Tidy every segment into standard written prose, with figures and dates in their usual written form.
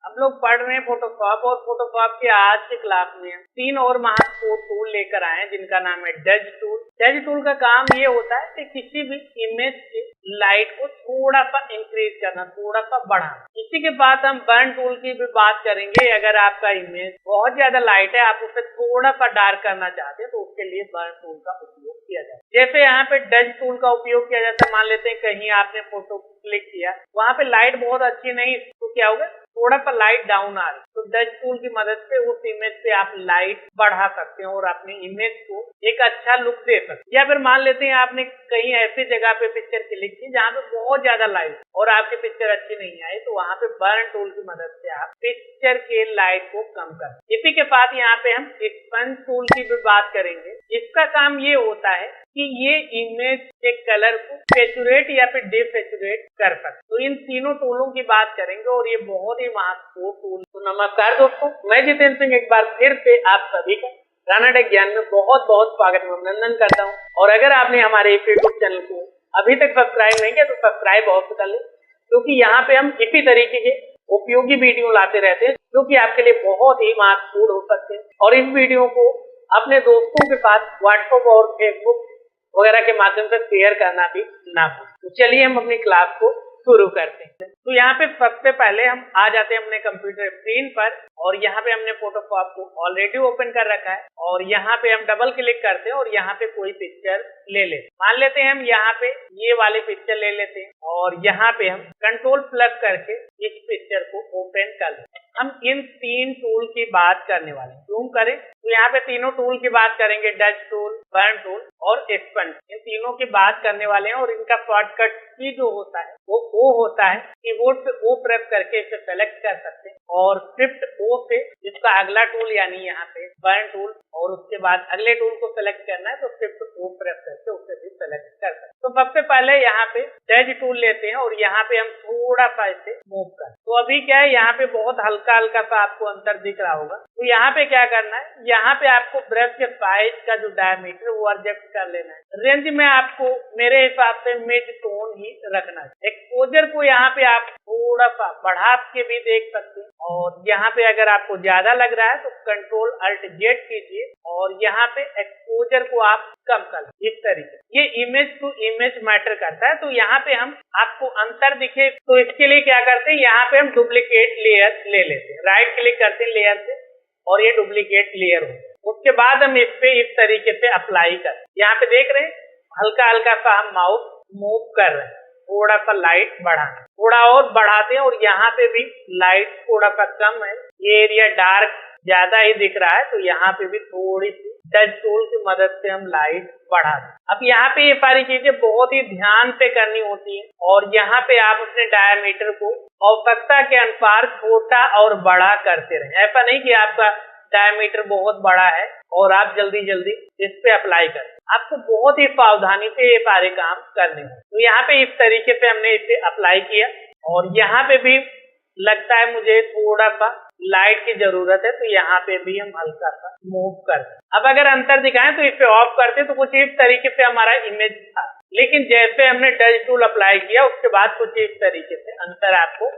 हम लोग पढ़ रहे हैं फोटोशॉप और फोटोशॉप के आज के क्लास में हम 3 और महत्वपूर्ण टूल लेकर आए हैं जिनका नाम है डज टूल। डज टूल का काम ये होता है कि किसी भी इमेज के लाइट को थोड़ा सा इंक्रीज करना, थोड़ा सा बढ़ाना। इसी के बाद हम बर्न टूल की भी बात करेंगे। अगर आपका इमेज बहुत ज्यादा लाइट है, आप उसे थोड़ा सा डार्क करना चाहते हैं तो उसके लिए बर्न टूल का उपयोग किया जाता है। जैसे यहाँ पे डज टूल का उपयोग किया जाता है, मान लेते हैं कहीं आपने फोटो क्लिक किया, वहां पे लाइट बहुत अच्छी नहीं, तो क्या होगा, थोड़ा सा लाइट डाउन आ रही, तो डज टूल की मदद से उस इमेज पे आप लाइट बढ़ा सकते हैं और अपनी इमेज को एक अच्छा लुक दे सकते हैं। या फिर मान लेते हैं आपने कहीं ऐसी जगह पे पिक्चर क्लिक की जहाँ पे बहुत ज्यादा लाइट और आपकी पिक्चर अच्छी नहीं आई, तो वहां पे बर्न टूल की मदद से आप पिक्चर के लाइट को कम कर। इसी के साथ यहाँ पे हम एक्सपेंस टूल की भी बात करेंगे। इसका काम ये होता है कि ये इमेज के कलर को सैचुरेट या फिर डिसैचुरेट कर सकते। तो इन तीनों टूलों की बात करेंगे और ये बहुत ही महत्वपूर्ण टूल। तो नमस्कार दोस्तों, मैं जितेंद्र सिंह एक बार फिर से आप सभी का राणा टेक ज्ञान में बहुत बहुत स्वागत एवं अभिनंदन करता हूँ। और अगर आपने हमारे यूट्यूब चैनल को अभी तक सब्सक्राइब नहीं किया तो सब्सक्राइब अवश्य कर ले, क्योंकि यहाँ पे हम इसी तरीके के उपयोगी वीडियो लाते रहते हैं जो कि आपके लिए बहुत ही महत्वपूर्ण हो सकते हैं। और इस वीडियो को अपने दोस्तों के साथ व्हाट्सएप और फेसबुक वगैरह के माध्यम से शेयर करना भी ना भूलें। तो चलिए हम अपनी क्लास को शुरू करते हैं। तो यहाँ पे सबसे पहले हम आ जाते हैं अपने कंप्यूटर स्क्रीन पर और यहाँ पे हमने फोटोशॉप को ऑलरेडी ओपन कर रखा है और यहाँ पे हम डबल क्लिक करते हैं और यहाँ पे कोई पिक्चर ले लेते हैं। मान लेते हैं हम यहाँ पे ये वाली पिक्चर ले लेते हैं और यहाँ पे हम कंट्रोल प्लस करके इस पिक्चर को ओपन कर लेते हैं। हम इन 3 टूल की बात करने वाले हैं। जूम करें तो यहाँ पे तीनों टूल की बात करेंगे, डज टूल, बर्न टूल और एक्सपेंस। इन तीनों की बात करने वाले हैं और इनका शॉर्टकट की जो होता है वो होता है कीबोर्ड पे ओ प्रेस करके इसे सेलेक्ट कर सकते हैं और शिफ्ट ओ से इसका अगला टूल यानी यहाँ पे बर्न टूल और उसके बाद अगले टूल को सेलेक्ट करना है तो शिफ्ट ओ प्रेस करके उसे भी सेलेक्ट कर सकते हैं। तो सबसे पहले यहाँ पे डज टूल लेते हैं और यहाँ पे हम थोड़ा सा इसे मूव कर। तो अभी क्या है, यहाँ पे बहुत हल्का हल्का सा आपको अंतर दिख रहा होगा। तो यहाँ पे क्या करना है, यहाँ पे आपको ब्रश के साइज का जो डायमीटर वो एडजस्ट कर लेना है। रेंज में आपको मेरे हिसाब से मिड टोन ही रखना है। एक्सपोजर को यहाँ पे आप थोड़ा सा बढ़ा के भी देख सकते हैं और यहाँ पे अगर आपको ज्यादा लग रहा है तो कंट्रोल अल्ट जेड कीजिए और यहाँ पे एक्सपोजर को आप कम कर लें। इस तरीके ये इमेज टू इमेज मैटर करता है। तो यहाँ पे हम आपको अंतर दिखे तो इसके लिए क्या करते हैं, यहाँ पे हम डुप्लीकेट लेयर ले लेते हैं, राइट क्लिक करते हैं लेयर से और ये डुप्लीकेट लेयर हो। उसके बाद हम इस पे इस तरीके से अप्लाई करते हैं। यहाँ पे देख रहे हैं हल्का हल्का सा हम माउस मूव कर रहे हैं, थोड़ा सा लाइट बढ़ाना, थोड़ा और बढ़ाते हैं और यहाँ पे भी लाइट थोड़ा सा कम है, ये एरिया डार्क ज्यादा ही दिख रहा है तो यहाँ पे भी थोड़ी सी डज टूल की मदद से हम लाइट बढ़ा दें। अब यहाँ पे ये सारी चीजें बहुत ही ध्यान से करनी होती है और यहाँ पे आप अपने डायमीटर को आवश्यकता के अनुसार छोटा और बड़ा करते रहें। ऐसा नहीं कि आपका डायमीटर बहुत बड़ा है और आप जल्दी जल्दी इस पे अप्लाई करें, आपको बहुत ही सावधानी से ये सारे काम करने हैं। तो यहाँ पे इस तरीके से हमने इसे अप्लाई किया और यहाँ पे भी लगता है मुझे थोड़ा सा लाइट की जरूरत है तो यहाँ पे भी हम हल्का सा मूव करते हैं। अब अगर अंतर दिखाएं तो इसे ऑफ करते तो कुछ इस तरीके से हमारा इमेज था, लेकिन जैसे हमने डज टूल अप्लाई किया उसके बाद कुछ इस तरीके से अंतर आपको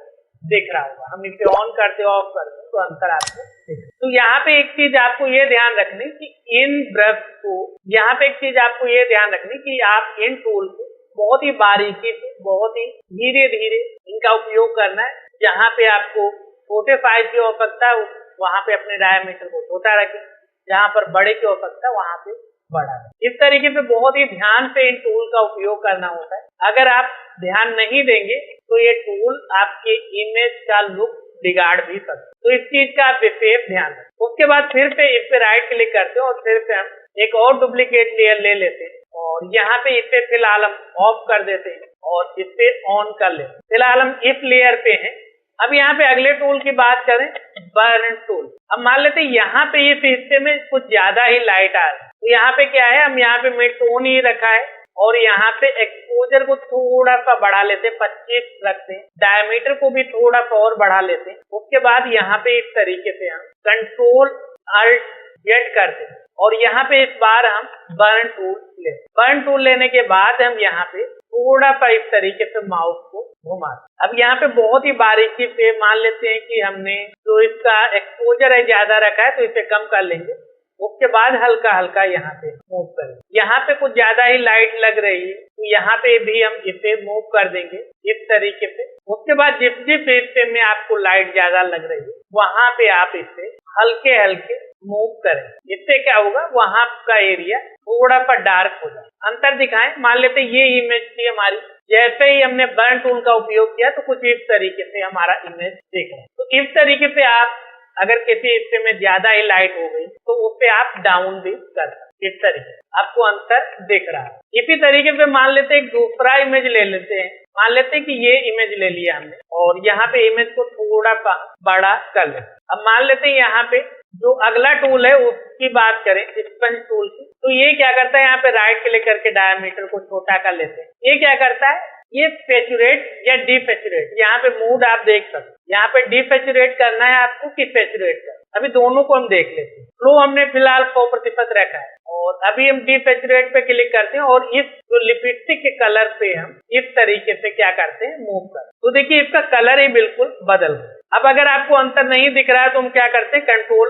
दिख रहा होगा। हम इसे ऑन करते ऑफ करते तो अंतर आपको दिख। तो यहाँ पे एक चीज आपको ये ध्यान रखनी कि इन ब्रश को, यहाँ पे एक चीज आपको ये ध्यान रखनी कि आप इन टूल को बहुत ही बारीकी से, बहुत ही धीरे धीरे इनका उपयोग करना है। जहाँ पे आपको छोटे साइज की आवश्यकता है वहां पे अपने डायमीटर को छोटा रखें, जहाँ पर बड़े की आवश्यकता है वहां पे बड़ा। इस तरीके से बहुत ही ध्यान से इन टूल का उपयोग करना होता है। अगर आप ध्यान नहीं देंगे तो ये टूल आपके इमेज का लुक बिगाड़ भी सकते, तो इस चीज का आप विशेष ध्यान रखें। उसके बाद फिर से इस पे राइट क्लिक करते हैं और फिर से हम एक और डुप्लीकेट लेयर ले लेते हैं और यहाँ पे इसे फिलहाल हम ऑफ कर देते हैं और इसे ऑन कर लेते हैं। फिलहाल हम इस लेयर पे हैं। अब यहाँ पे अगले टूल की बात करें, बर्न टूल। अब मान लेते हैं यहाँ पे इस हिस्से में कुछ ज्यादा ही लाइट आ रही है, तो यहाँ पे क्या है, हम यहाँ पे मिड टोन ही रखा है और यहाँ पे एक्सपोजर को थोड़ा सा बढ़ा लेते हैं, 25 रखते हैं, डायमीटर को भी थोड़ा सा और बढ़ा लेते हैं। उसके बाद यहाँ पे इस तरीके से हम कंट्रोल अल्ट जेट करते हैं और यहाँ पे इस बार हम बर्न टूल ले। बर्न टूल लेने के बाद हम यहाँ पे थोड़ा सा इस तरीके से माउस को घुमाते। अब यहाँ पे बहुत ही बारीकी से मान लेते हैं कि हमने जो इसका एक्सपोजर है ज्यादा रखा है तो इसे कम कर लेंगे। उसके बाद हल्का हल्का यहाँ पे मूव करेंगे। यहाँ पे कुछ ज्यादा ही लाइट लग रही है तो यहाँ पे भी हम इसे मूव कर देंगे इस तरीके से। उसके बाद जिस जिस हिस्से में आपको लाइट ज्यादा लग रही है वहां पे आप इसे हल्के हल्के मूव करें। इससे क्या होगा, वहां का एरिया थोड़ा सा डार्क हो जाए। अंतर दिखाएं, मान लेते ये इमेज थी हमारी, जैसे ही हमने बर्न टूल का उपयोग किया तो कुछ इस तरीके से हमारा इमेज दिख रहा है। तो इस तरीके से आप अगर किसी हिस्से में ज्यादा ही लाइट हो गई तो उससे आप डाउन भी कर सकते। इस तरीके आपको अंतर दिख रहा है। इसी तरीके से मान लेते एक दूसरा इमेज ले लेते हैं। मान लेते कि ये इमेज ले लिया हमने और यहाँ पे इमेज को थोड़ा सा बड़ा कर लेते। अब मान लेते हैं यहाँ पे जो अगला टूल है उसकी बात करें, स्पंज टूल की, तो ये क्या करता है, यहाँ पे राइट क्लिक करके डायमीटर को छोटा कर लेते हैं। ये क्या करता है, ये सैचुरेट या डिसैचुरेट, यहाँ पे मूड आप देख सकते हैं। यहाँ पे डिसैचुरेट करना है आपको कि सैचुरेट करना, अभी दोनों को हम देख लेते हैं। फ्लो हमने फिलहाल 100% रखा है और अभी हम डिसैचुरेट पे क्लिक करते हैं और इस जो लिपस्टिक के कलर पे हम इस तरीके से क्या करते हैं, मूव करते हैं। तो देखिए इसका कलर ही बिल्कुल बदल गया। अब अगर आपको अंतर नहीं दिख रहा है तो हम क्या करते हैं, कंट्रोल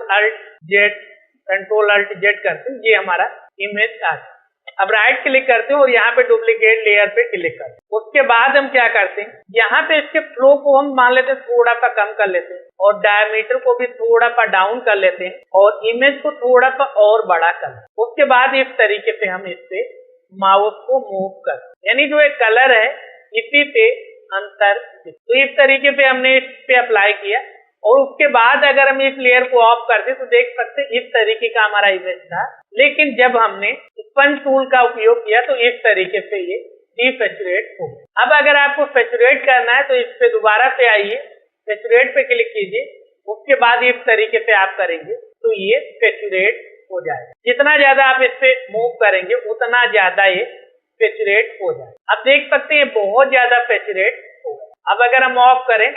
अल्ट जेड करते हैं, ये हमारा इमेज आ गया। अब राइट क्लिक करते हैं और यहाँ पे डुप्लीकेट लेयर पे क्लिक करते हैं। उसके बाद हम क्या करते हैं, यहाँ पे इसके फ्लो को हम मान लेते हैं थोड़ा सा कम कर लेते हैं और डायमीटर को भी थोड़ा सा डाउन कर लेते हैं और इमेज को थोड़ा सा और बड़ा कर लेते हैं। उसके बाद इस तरीके से हम इससे माउस को मूव करते हैं, यानी जो एक कलर है इसी से अंतर। तो इस तरीके से हमने इस पे अप्लाई किया और उसके बाद अगर हम इस लेयर को ऑफ करते तो देख सकते इस तरीके का हमारा इमेज था। लेकिन जब हमने स्पंज टूल का उपयोग किया तो इस तरीके से ये डिसैचुरेट हो गया। अब अगर आपको सैचुरेट करना है तो इस पे दोबारा से आइए, सैचुरेट पे क्लिक कीजिए। उसके बाद इस तरीके से आप करेंगे तो ये सैचुरेट हो जाएगा। जितना ज्यादा आप इससे मूव करेंगे उतना ज्यादा ये सैचुरेट हो जाए। आप देख सकते हैं बहुत ज्यादा सैचुरेट हो गया। अब अगर हम ऑफ करें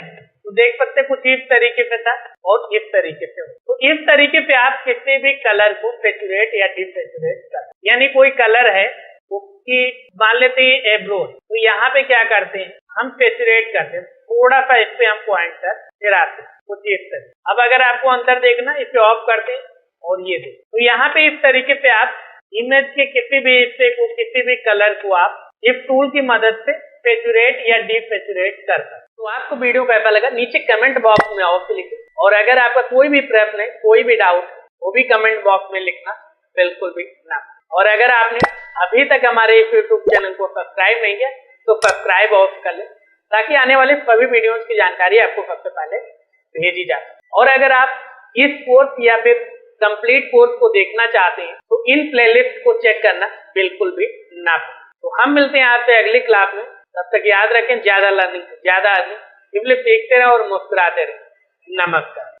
तो देख सकते कुछ इस तरीके से था और इस तरीके से हो। तो इस तरीके से आप किसी भी कलर को सैचुरेट या डिसैचुरेट कर, यानी कोई कलर है उसकी मान लेते हैं एब्रोन, तो यहाँ पे क्या करते हैं हम सैचुरेट करते हैं, थोड़ा सा इस पे हम पॉइंटर गिराते हैं कुछ इस तरह। अब अगर आपको अंतर देखना इसे ऑफ करते हैं और ये दे, तो यहाँ पे इस तरीके से आप इमेज के किसी भी हिस्से को, किसी भी कलर को आप इस टूल की मदद से सैचुरेट या डिसैचुरेट कर सकते। तो आपको वीडियो कैसा लगा नीचे कमेंट बॉक्स में अवश्य लिखें और अगर आपका कोई भी प्रश्न है, कोई भी डाउट वो भी कमेंट बॉक्स में लिखना बिल्कुल भी ना। और अगर आपने अभी तक हमारे इस यूट्यूब चैनल को सब्सक्राइब नहीं किया तो सब्सक्राइब अवश्य कर लें ताकि आने वाले सभी वीडियोस की जानकारी आपको सबसे पहले भेजी जा सके। और अगर आप इस कोर्स या फिर कंप्लीट कोर्स को देखना चाहते हैं तो इन प्लेलिस्ट को चेक करना बिल्कुल भी ना भूलें। तो हम मिलते हैं आपसे अगली क्लास में, तब तक याद रखें ज्यादा लर्निंग ज्यादा आदमी, इसलिए सीखते रहें और मुस्कुराते रहें। नमस्कार।